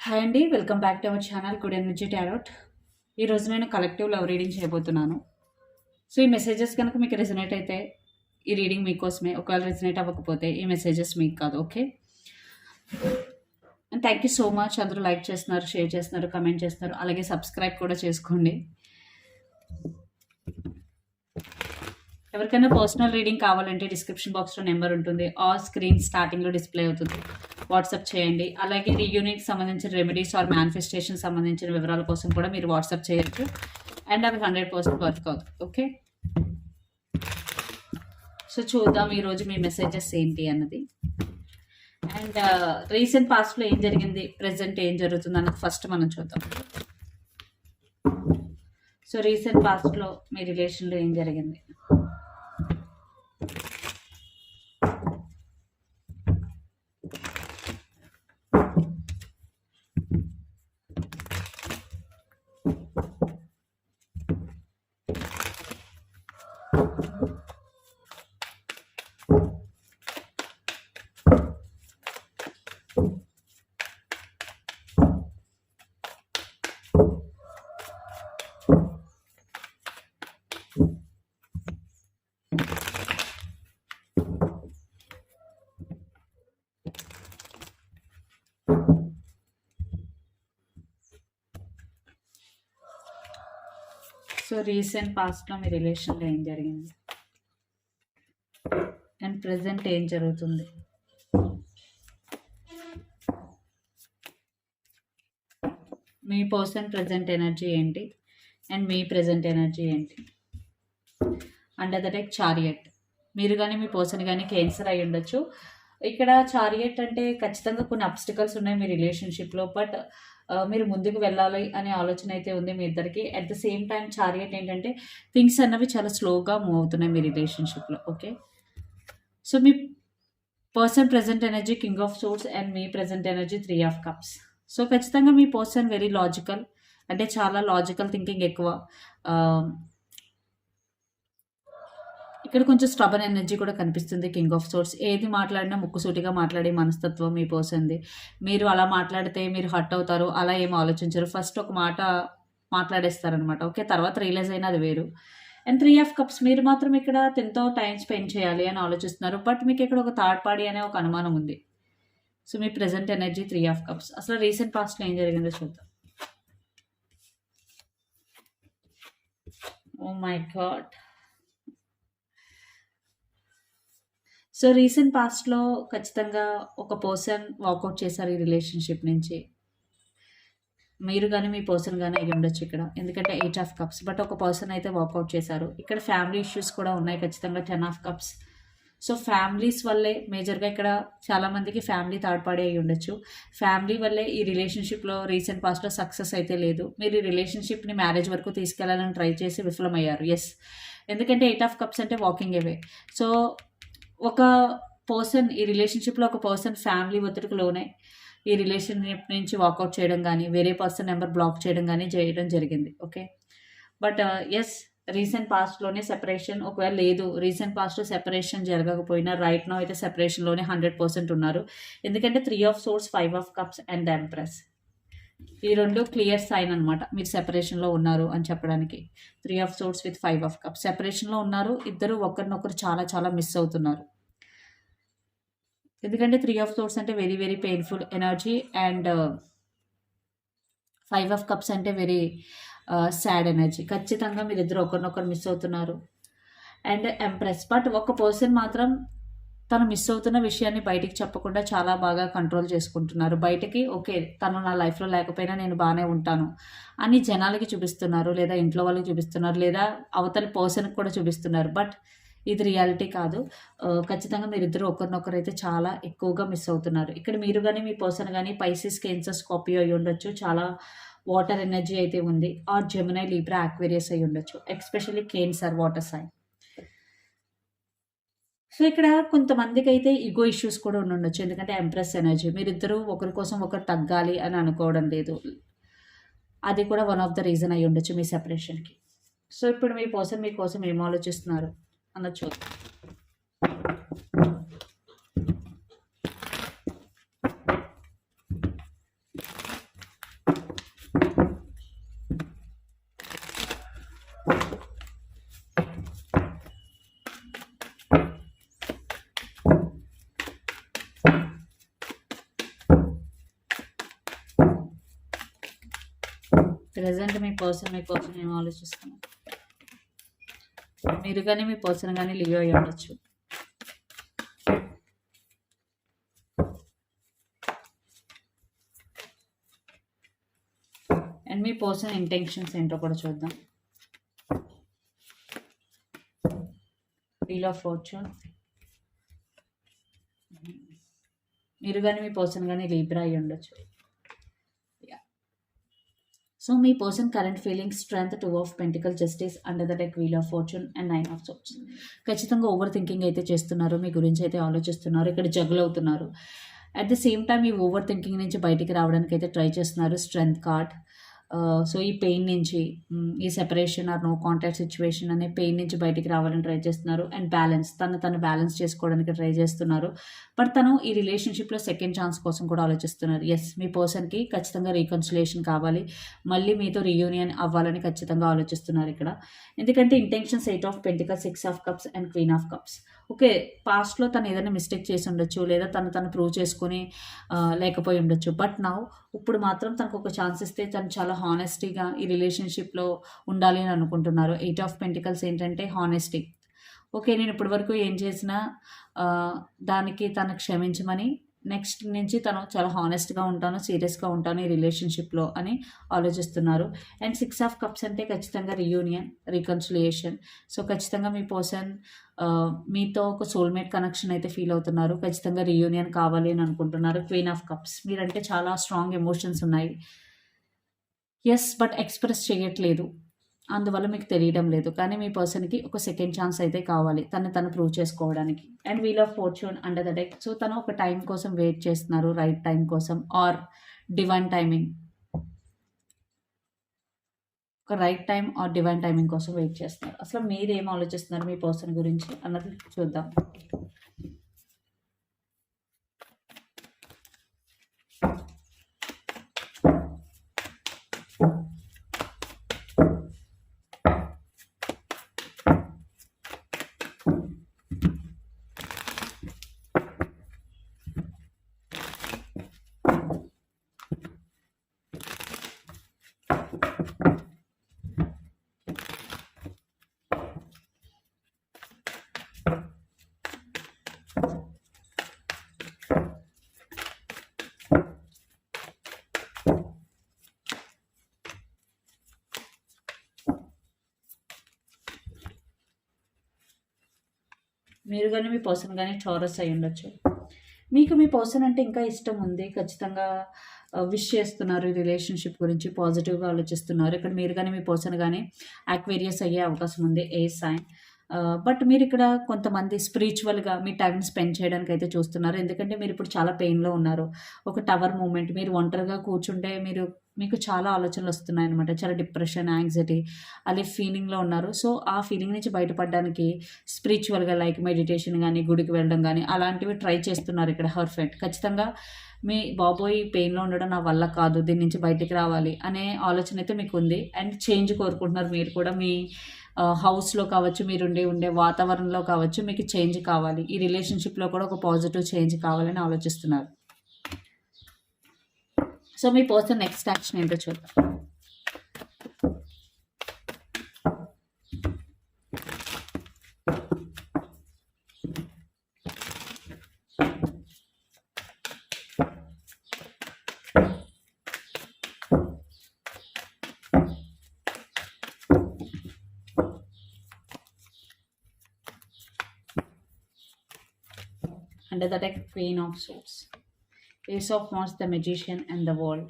Hi అండి, welcome back to our channel good energy tarot. ఈరోజు నేను కలెక్టివ్ లవ్ రీడింగ్ చేయబోతున్నాను. సో ఈ మెసేజెస్ కనుక మీకు రెజనేట్ అయితే ఈ రీడింగ్ మీకోసమే. ఒకవేళ రెజనేట్ అవ్వకపోతే ఈ మెసేజెస్ మీకు కాదు. Okay, and thank you so much. అందరూ లైక్ చేస్తున్నారు, షేర్ చేస్తున్నారు, కమెంట్ చేస్తున్నారు, అలాగే సబ్స్క్రైబ్ కూడా చేసుకోండి. ఎవరికైనా పర్సనల్ రీడింగ్ కావాలంటే డిస్క్రిప్షన్ బాక్స్లో నెంబర్ ఉంటుంది, ఆర్ స్క్రీన్ స్టార్టింగ్లో డిస్ప్లే అవుతుంది. వాట్సాప్ చేయండి. అలాగే రీయూనిట్కి సంబంధించిన రెమెడీస్ ఆర్ మేనిఫెస్టేషన్ సంబంధించిన వివరాల కోసం కూడా మీరు వాట్సాప్ చేయొచ్చు. అండ్ అవి 100% వర్క్ అవుతుంది. ఓకే, సో చూద్దాం ఈరోజు మీ మెసేజెస్ ఏంటి అన్నది. అండ్ రీసెంట్ పాస్ట్లో ఏం జరిగింది, ప్రజెంట్ ఏం జరుగుతుంది అన్నది ఫస్ట్ మనం చూద్దాం. సో రీసెంట్ పాస్ట్లో మీ రిలేషన్లో ఏం జరిగింది? సో రీసెంట్ పాస్ట్లో మీ రిలేషన్లో ఏం జరిగింది అండ్ ప్రజెంట్ ఏం జరుగుతుంది? మీ పర్సన్ ప్రజెంట్ ఎనర్జీ ఏంటి అండ్ మీ ప్రజెంట్ ఎనర్జీ ఏంటి? Under the deck chariot. మీరు కానీ మీ పర్సన్ కానీ క్యాన్సర్ అయి ఉండొచ్చు. ఇక్కడ చారియట్ అంటే ఖచ్చితంగా కొన్ని అబ్స్టికల్స్ ఉన్నాయి మీ రిలేషన్షిప్లో, బట్ మీరు ముందుకు వెళ్ళాలి అనే ఆలోచన అయితే ఉంది మీ ఇద్దరికి. At the same time chariot ఏంటంటే థింగ్స్ అన్నవి చాలా స్లోగా మూవ్ అవుతున్నాయి మీ రిలేషన్షిప్లో. ఓకే, సో మీ person present energy king of swords and me present energy 3 of cups. So ఖచ్చితంగా మీ పర్సన్ వెరీ లాజికల్, అంటే చాలా లాజికల్ థింకింగ్ ఎక్కువ. ఇక్కడ కొంచెం స్టబన్ ఎనర్జీ కూడా కనిపిస్తుంది. కింగ్ ఆఫ్ సోర్స్ ఏది మాట్లాడినా ముక్కుసూటిగా మాట్లాడే మనస్తత్వం మీ పర్సన్ది. మీరు అలా మాట్లాడితే మీరు హర్ట్ అవుతారు అలా ఏం ఆలోచించరు. ఫస్ట్ ఒక మాట మాట్లాడేస్తారనమాట. ఓకే, తర్వాత రియలైజ్ అయినా అది వేరు. అండ్ 3 ఆఫ్ కప్స్ మీరు మాత్రం ఇక్కడ ఎంతో టైం స్పెండ్ చేయాలి అని ఆలోచిస్తున్నారు, బట్ మీకు ఇక్కడ ఒక థర్డ్ పార్టీ అనే ఒక అనుమానం ఉంది. సో మీ ప్రజెంట్ ఎనర్జీ 3 ఆఫ్ కప్స్. అసలు రీసెంట్ పాస్ట్లో ఏం జరిగిందో చూద్దాం. Oh my God. So recent పాస్ట్లో ఖచ్చితంగా ఒక పర్సన్ వాకౌట్ చేశారు ఈ రిలేషన్షిప్ నుంచి. మీరు కానీ మీ పర్సన్ కానీ అయ్యి ఉండొచ్చు ఇక్కడ, ఎందుకంటే 8 ఆఫ్ కప్స్. బట్ ఒక పర్సన్ అయితే వాకౌట్ చేశారు. ఇక్కడ ఫ్యామిలీ ఇష్యూస్ కూడా ఉన్నాయి ఖచ్చితంగా. 10 ఆఫ్ కప్స్. సో ఫ్యామిలీస్ వల్లే మేజర్గా ఇక్కడ చాలామందికి ఫ్యామిలీ థర్డ్ పార్టీ అయ్యి ఉండొచ్చు. ఫ్యామిలీ వల్లే ఈ రిలేషన్షిప్లో రీసెంట్ పాస్ట్లో సక్సెస్ అయితే లేదు. మీరు ఈ రిలేషన్షిప్ని మ్యారేజ్ వరకు తీసుకెళ్లాలని ట్రై చేసి విఫలమయ్యారు. ఎస్, ఎందుకంటే 8 ఆఫ్ కప్స్ అంటే వాకింగ్ అవే. సో ఒక పర్సన్ ఈ రిలేషన్షిప్లో ఒక పర్సన్ ఫ్యామిలీ ఒత్తిడికి లోనే ఈ రిలేషన్షిప్ నుంచి వాకౌట్ చేయడం కానీ వేరే పర్సన్ నెంబర్ బ్లాక్ చేయడం కానీ చేయడం జరిగింది. ఓకే, బట్ ఎస్ రీసెంట్ పాస్ట్లోనే సెపరేషన్. ఒకవేళ లేదు రీసెంట్ పాస్ట్లో సెపరేషన్ జరగకపోయినా రైట్ నో అయితే సెపరేషన్లోనే 100% ఉన్నారు. ఎందుకంటే 3 of source 5 of cups and empress ఈ రెండు క్లియర్ సైన్ అనమాట మీరు సెపరేషన్లో ఉన్నారు అని చెప్పడానికి. 3 of swords with 5 of cups సెపరేషన్లో ఉన్నారు. ఇద్దరు ఒకరినొకరు చాలా చాలా మిస్ అవుతున్నారు. ఎందుకంటే 3 ఆఫ్ సోర్స్ అంటే very very painful energy and 5 of cups అంటే వెరీ సాడ్ ఎనర్జీ. ఖచ్చితంగా మీరిద్దరు ఒకరినొకరు మిస్ అవుతున్నారు. And empress. బట్ ఒక పర్సన్ మాత్రం తను మిస్ అవుతున్న విషయాన్ని బయటికి చెప్పకుండా చాలా బాగా కంట్రోల్ చేసుకుంటున్నారు. బయటకి ఓకే తను నా లైఫ్లో లేకపోయినా నేను బాగానే ఉంటాను అని జనాలకి చూపిస్తున్నారు, లేదా ఇంట్లో వాళ్ళకి చూపిస్తున్నారు, లేదా అవతల పర్సన్కి కూడా చూపిస్తున్నారు. బట్ ఇది రియాలిటీ కాదు. ఖచ్చితంగా మీరిద్దరు ఒకరినొకరు అయితే చాలా ఎక్కువగా మిస్ అవుతున్నారు. ఇక్కడ మీరు కానీ మీ పర్సన్ కానీ పైసిస్, కేన్సర్, స్కార్పియో అయి ఉండొచ్చు. చాలా వాటర్ ఎనర్జీ అయితే ఉంది. ఆర్ జెమినై, లీబ్రా, అక్వేరియస్ అయి ఉండొచ్చు. Especially Cancer water sign. So ఇక్కడ కొంతమందికి అయితే ఈగో ఇష్యూస్ కూడా ఉండొచ్చు. ఎందుకంటే ఎంప్రెస్ ఎనర్జీ. మీరిద్దరూ ఒకరి కోసం ఒకరు తగ్గాలి అని అనుకోవడం లేదు. అది కూడా వన్ ఆఫ్ ద రీజన్ అయి ఉండొచ్చు మీ సెపరేషన్కి. సో ఇప్పుడు మీ పర్సన్ మీకోసం ఏం ఆలోచిస్తున్నారు అన్నది చూద్దాం. ప్రెజెంట్ మీ పర్సన్ ఏం ఆలోచిస్తున్నారు? మీరు కానీ మీ పర్సన్ కానీ లివ్ అయ్యి ఉండొచ్చు. అండ్ మీ పర్సన్ ఇంటెన్షన్స్ ఏంటో కూడా చూద్దాం. Wheel of fortune. మీరు కానీ మీ పర్సన్ కానీ లీబ్రా అయి ఉండొచ్చు. సో మీ person current feelings strength, 2 of pentacle, justice, under the deck wheel of fortune and 9 of swords. ఖచ్చితంగా ఓవర్ థింకింగ్ అయితే చేస్తున్నారు, మీ గురించి అయితే ఆలోచిస్తున్నారు, ఇక్కడ జగుల్ అవుతున్నారు. అట్ ద సేమ్ టైం ఈ ఓవర్ థింకింగ్ నుంచి బయటికి రావడానికి అయితే ట్రై చేస్తున్నారు. Strength card. సో ఈ పెయిన్ నుంచి, ఈ separation or no contact situation అనే పెయిన్ నుంచి బయటికి రావాలని ట్రై చేస్తున్నారు. అండ్ బ్యాలెన్స్, తను బ్యాలెన్స్ చేసుకోవడానికి ట్రై చేస్తున్నారు. బట్ తను ఈ రిలేషన్షిప్లో సెకండ్ ఛాన్స్ కోసం కూడా ఆలోచిస్తున్నారు. ఎస్, మీ పర్సన్కి ఖచ్చితంగా రీకన్సిలేషన్ కావాలి, మళ్ళీ మీతో రీయూనియన్ అవ్వాలని ఖచ్చితంగా ఆలోచిస్తున్నారు ఇక్కడ. ఎందుకంటే intentions 8 of pentacle, 6 of cups and queen of cups. Okay, పాస్ట్లో తను ఏదైనా మిస్టేక్ చేసి ఉండొచ్చు, లేదా తను ప్రూవ్ చేసుకుని లేకపోయి ఉండొచ్చు. బట్ నౌ ఇప్పుడు మాత్రం తనకు ఒక ఛాన్స్ ఇస్తే తను చాలా హానెస్టీగా ఈ రిలేషన్షిప్లో ఉండాలి అని అనుకుంటున్నారు. 8 ఆఫ్ పెంటికల్స్ ఏంటంటే హానెస్టీ. ఓకే, నేను ఇప్పటి వరకు ఏం చేసినా దానికి తను క్షమించమని, నెక్స్ట్ నుంచి తను చాలా హానెస్ట్గా ఉంటాను, సీరియస్గా ఉంటాను ఈ రిలేషన్షిప్లో అని ఆలోచిస్తున్నారు. అండ్ 6 ఆఫ్ కప్స్ అంటే ఖచ్చితంగా రీయూనియన్, రీకన్సిలియేషన్. సో ఖచ్చితంగా మీ పర్సన్ మీతో ఒక సోల్మేట్ కనెక్షన్ అయితే ఫీల్ అవుతున్నారు, ఖచ్చితంగా రీయూనియన్ కావాలి అని అనుకుంటున్నారు. క్వీన్ ఆఫ్ కప్స్, మీరంటే చాలా స్ట్రాంగ్ ఎమోషన్స్ ఉన్నాయి. ఎస్, బట్ ఎక్స్ప్రెస్ చేయట్లేదు, అందువల్ల మీకు తెలియడం లేదు. కానీ మీ పర్సన్కి ఒక సెకండ్ ఛాన్స్ అయితే కావాలి తను ప్రూవ్ చేసుకోవడానికి. And wheel of fortune under the deck. So తను ఒక టైం కోసం వెయిట్ చేస్తున్నారు, రైట్ టైం కోసం ఆర్ డివైన్ టైమింగ్. ఒక right time or divine timing కోసం వెయిట్ చేస్తున్నారు. అసలు మీరు ఏం ఆలోచిస్తున్నారు మీ పర్సన్ గురించి అన్నది చూద్దాం. మీరు కానీ మీ పర్సన్ కానీ టారస్ అయి ఉండొచ్చు. మీకు మీ పర్సన్ అంటే ఇంకా ఇష్టం ఉంది, ఖచ్చితంగా విష్ చేస్తున్నారు, ఈ రిలేషన్షిప్ గురించి పాజిటివ్గా ఆలోచిస్తున్నారు. ఇక్కడ మీరు కానీ మీ పర్సన్ కానీ అక్వేరియస్ అయ్యే అవకాశం ఉంది, ఏ సైన్. బట్ మీరు ఇక్కడ కొంతమంది స్పిరిచువల్గా మీ టైం స్పెండ్ చేయడానికి అయితే చూస్తున్నారు. ఎందుకంటే మీరు ఇప్పుడు చాలా పెయిన్లో ఉన్నారు. ఒక టవర్ మూమెంట్, మీరు ఒంటరిగా కూర్చుంటే మీకు చాలా ఆలోచనలు వస్తున్నాయి అనమాట. చాలా డిప్రెషన్, యాంగ్జైటీ అదే ఫీలింగ్లో ఉన్నారు. సో ఆ ఫీలింగ్ నుంచి బయటపడడానికి స్పిరిచువల్గా లైక్ మెడిటేషన్ కానీ, గుడికి వెళ్ళడం కానీ అలాంటివి ట్రై చేస్తున్నారు ఇక్కడ హర్ఫెంట్. ఖచ్చితంగా మీ బాబోయ్ పెయిన్లో ఉండడం నా వల్ల కాదు, దీని నుంచి బయటికి రావాలి అనే ఆలోచన అయితే మీకు ఉంది. అండ్ చేంజ్ కోరుకుంటున్నారు మీరు కూడా. మీ హౌస్లో కావచ్చు, మీరు ఉండే వాతావరణంలో కావచ్చు, మీకు చేంజ్ కావాలి, ఈ రిలేషన్షిప్లో కూడా ఒక పాజిటివ్ చేంజ్ కావాలని ఆలోచిస్తున్నారు. సో మీ పర్సన్ నెక్స్ట్ యాక్షన్ ఏంటో చూద్దాం. Under the deck, Queen of Swords, Ace of Wands, the Magician and the World.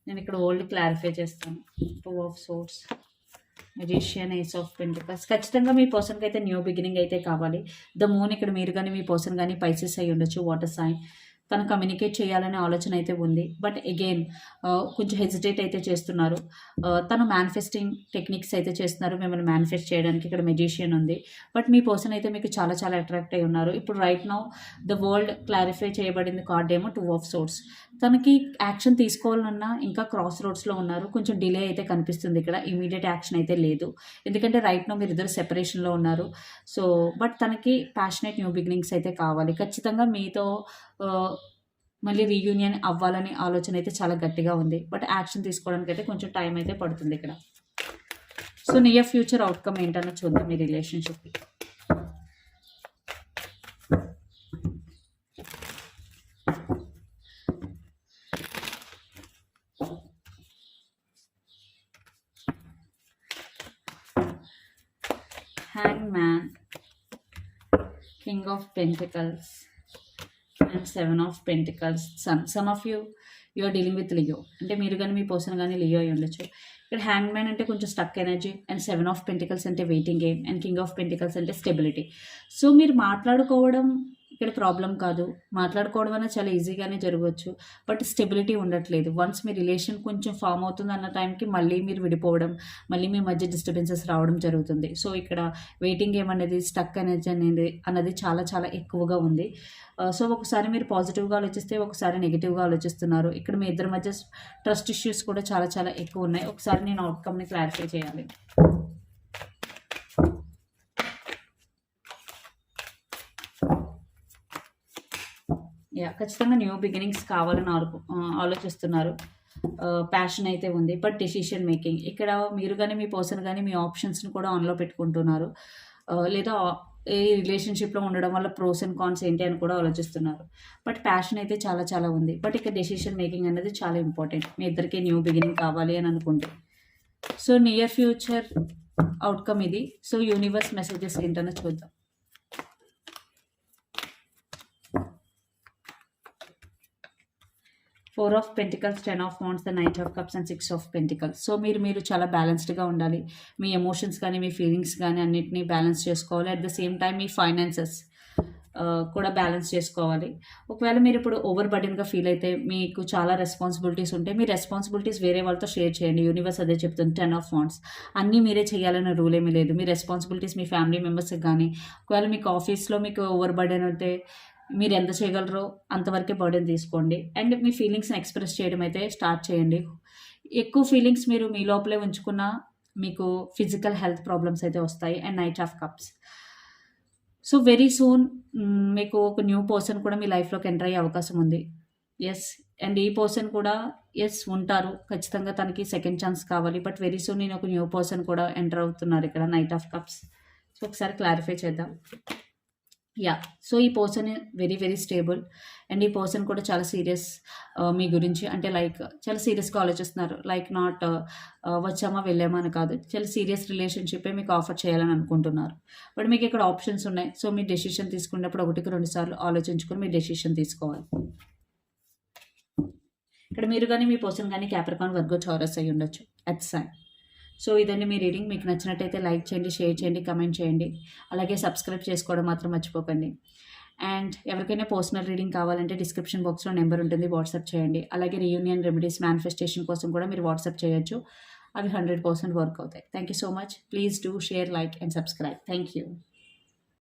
నేను ఇక్కడ వరల్డ్ క్లారిఫై చేస్తాను. 2 of swords, magician, ace of pentacles. ఖచ్చితంగా మీ పర్సన్కి అయితే న్యూ బిగినింగ్ అయితే కావాలి. ద మూన్, ఇక్కడ మీరు కానీ మీ పర్సన్ కానీ పైసెస్ అయి ఉండొచ్చు, వాటర్ సైన్. తను కమ్యూనికేట్ చేయాలనే ఆలోచన అయితే ఉంది. బట్ అగైన్ కొంచెం హెజిటేట్ అయితే చేస్తున్నారు. తను మేనిఫెస్టింగ్ టెక్నిక్స్ అయితే చేస్తున్నారు మిమ్మల్ని మేనిఫెస్ట్ చేయడానికి. ఇక్కడ మెజిషియన్ ఉంది. బట్ మీ పర్సన్ అయితే మీకు చాలా చాలా అట్రాక్ట్ అయి ఉన్నారు. ఇప్పుడు right now the world clarify చేయబడింది కార్డ్ ఏమో 2 ఆఫ్ సోర్స్. తనకి యాక్షన్ తీసుకోవాలన్నా ఇంకా క్రాస్ రోడ్స్లో ఉన్నారు. కొంచెం డిలే అయితే కనిపిస్తుంది ఇక్కడ, ఇమీడియట్ యాక్షన్ అయితే లేదు. ఎందుకంటే రైట్ నౌ మీరు ఇద్దరు సెపరేషన్లో ఉన్నారు. బట్ తనకి ప్యాషనేట్ న్యూ బిగినింగ్స్ అయితే కావాలి. ఖచ్చితంగా మీతో మళ్ళీ రీయూనియన్ అవ్వాలని ఆలోచన అయితే చాలా గట్టిగా ఉంది. బట్ యాక్షన్ తీసుకోవడానికి అయితే కొంచెం టైం అయితే పడుతుంది ఇక్కడ. సో నియర్ ఫ్యూచర్ అవుట్‌కమ్ ఏంటన్నో చూద్దాం మీ రిలేషన్‌షిప్‌కి. Hangman, king of pentacles and 7 of pentacles, sun. Some of you are dealing with Leo. అంటే మీరు కానీ మీ పర్సన్ కానీ లియో అయి ఉండొచ్చు. ఇక్కడ హ్యాంగ్‌మ్యాన్ అంటే కొంచెం stuck energy, and 7 of pentacles అంటే waiting game, and king of pentacles అంటే స్టెబిలిటీ. సో మీరు మాట్లాడుకోవడం ఇక్కడ ప్రాబ్లం కాదు. మాట్లాడుకోవడం అనేది చాలా ఈజీగానే జరగవచ్చు. బట్ స్టెబిలిటీ ఉండట్లేదు. వన్స్ మీ రిలేషన్ కొంచెం ఫామ్ అవుతుంది అన్న టైంకి మళ్ళీ మీరు విడిపోవడం, మళ్ళీ మీ మధ్య డిస్టర్బెన్సెస్ రావడం జరుగుతుంది. సో ఇక్కడ వెయిటింగ్ గేమ్ అనేది, స్టక్ ఎనర్జీ అన్నది చాలా చాలా ఎక్కువగా ఉంది. సో ఒకసారి మీరు పాజిటివ్గా ఆలోచిస్తే, ఒకసారి నెగిటివ్గా ఆలోచిస్తున్నారు. ఇక్కడ మీ ఇద్దరి మధ్య ట్రస్ట్ ఇష్యూస్ కూడా చాలా చాలా ఎక్కువ ఉన్నాయి. ఒకసారి నేను అవుట్కమ్ని క్లారిఫై చేయాలి. ఖచ్చితంగా న్యూ బిగినింగ్స్ కావాలని ఆలోచిస్తున్నారు. ప్యాషన్ అయితే ఉంది. బట్ డెసిషన్ మేకింగ్ ఇక్కడ మీరు కానీ మీ పర్సన్ కానీ మీ ఆప్షన్స్ని కూడా ఆన్లో పెట్టుకుంటున్నారు. లేదా ఈ రిలేషన్షిప్లో ఉండడం వల్ల ప్రోస్ అండ్ కాన్స్ ఏంటి అని కూడా ఆలోచిస్తున్నారు. బట్ ప్యాషన్ అయితే చాలా చాలా ఉంది. బట్ ఇక్కడ డెసిషన్ మేకింగ్ అనేది చాలా ఇంపార్టెంట్. మీ ఇద్దరికి న్యూ బిగినింగ్ కావాలి అని అనుకుంటే. సో నియర్ ఫ్యూచర్ అవుట్కమ్ ఇది. సో యూనివర్స్ మెసేజెస్ ఏంటనో చూద్దాం. 4 of pentacles, 10 of wands, the knight of cups and 6 of pentacles. So మీరు చాలా బ్యాలెన్స్డ్గా ఉండాలి. మీ ఎమోషన్స్ కానీ మీ ఫీలింగ్స్ కానీ అన్నిటినీ బ్యాలెన్స్ చేసుకోవాలి. At the same time me finances కూడా బ్యాలెన్స్ చేసుకోవాలి. ఒకవేళ మీరు ఇప్పుడు ఓవర్ బర్డెన్గా ఫీల్ అయితే, మీకు చాలా రెస్పాన్సిబిలిటీస్ ఉంటే, మీ రెస్పాన్సిబిలిటీస్ వేరే వాళ్ళతో షేర్ చేయండి. యూనివర్స్ అదే చెప్తుంది. 10 ఆఫ్ వాండ్స్ అన్నీ మీరే చేయాలన్న రూల్ ఏమీ లేదు. మీ రెస్పాన్సిబిలిటీస్ మీ ఫ్యామిలీ మెంబర్స్కి కానీ, ఒకవేళ మీకు ఆఫీస్లో మీకు ఓవర్ బర్డెన్ అయితే మీరు ఎంత చేయగలరో అంతవరకే బర్డెన్ తీసుకోండి. అండ్ మీ ఫీలింగ్స్ని ఎక్స్ప్రెస్ చేయడం అయితే స్టార్ట్ చేయండి. ఎక్కువ ఫీలింగ్స్ మీరు మీ లోపలే ఉంచుకున్న మీకు ఫిజికల్ హెల్త్ ప్రాబ్లమ్స్ అయితే వస్తాయి. And knight of cups. So very soon మీకు ఒక న్యూ పర్సన్ కూడా మీ లైఫ్లోకి ఎంటర్ అయ్యే అవకాశం ఉంది. ఎస్. అండ్ ఈ పర్సన్ కూడా ఉంటారు. ఖచ్చితంగా తనకి సెకండ్ ఛాన్స్ కావాలి. బట్ వెరీ సూన్ నేను ఒక న్యూ పర్సన్ కూడా ఎంటర్ అవుతున్నారు ఇక్కడ. Knight of cups. సో ఒకసారి క్లారిఫై చేద్దాం. సో ఈ person very very stable. And ఈ పర్సన్ కూడా చాలా సీరియస్ మీ గురించి. అంటే లైక్ చాలా సీరియస్గా ఆలోచిస్తున్నారు. లైక్ నాట్ వచ్చామా వెళ్ళామా అని కాదు. చాలా సీరియస్ రిలేషన్షిప్పే మీకు ఆఫర్ చేయాలని అనుకుంటున్నారు. బట్ మీకు ఇక్కడ ఆప్షన్స్ ఉన్నాయి. సో మీ డెసిషన్ తీసుకున్నప్పుడు 1-2 సార్లు ఆలోచించుకొని మీ డెసిషన్ తీసుకోవాలి. ఇక్కడ మీరు కానీ మీ పర్సన్ కానీ క్యాప్రికాన్, వర్గో, టారస్ అయి ఉండొచ్చు అట్ సైన్. సో ఇదండి మీ రీడింగ్. మీకు నచ్చినట్టయితే లైక్ చేయండి, షేర్ చేయండి, కమెంట్ చేయండి. అలాగే సబ్స్క్రైబ్ చేసుకోవడం మాత్రం మర్చిపోకండి. అండ్ ఎవరికైనా పర్సనల్ రీడింగ్ కావాలంటే డిస్క్రిప్షన్ బాక్స్లో నెంబర్ ఉంటుంది, వాట్సాప్ చేయండి. అలాగే రీయూనియన్ రెమెడీస్, మేనిఫెస్టేషన్ కోసం కూడా మీరు వాట్సాప్ చేయొచ్చు. అవి 100% వర్క్ అవుతాయి. Thank you so much. Please do share, like and subscribe. Thank you.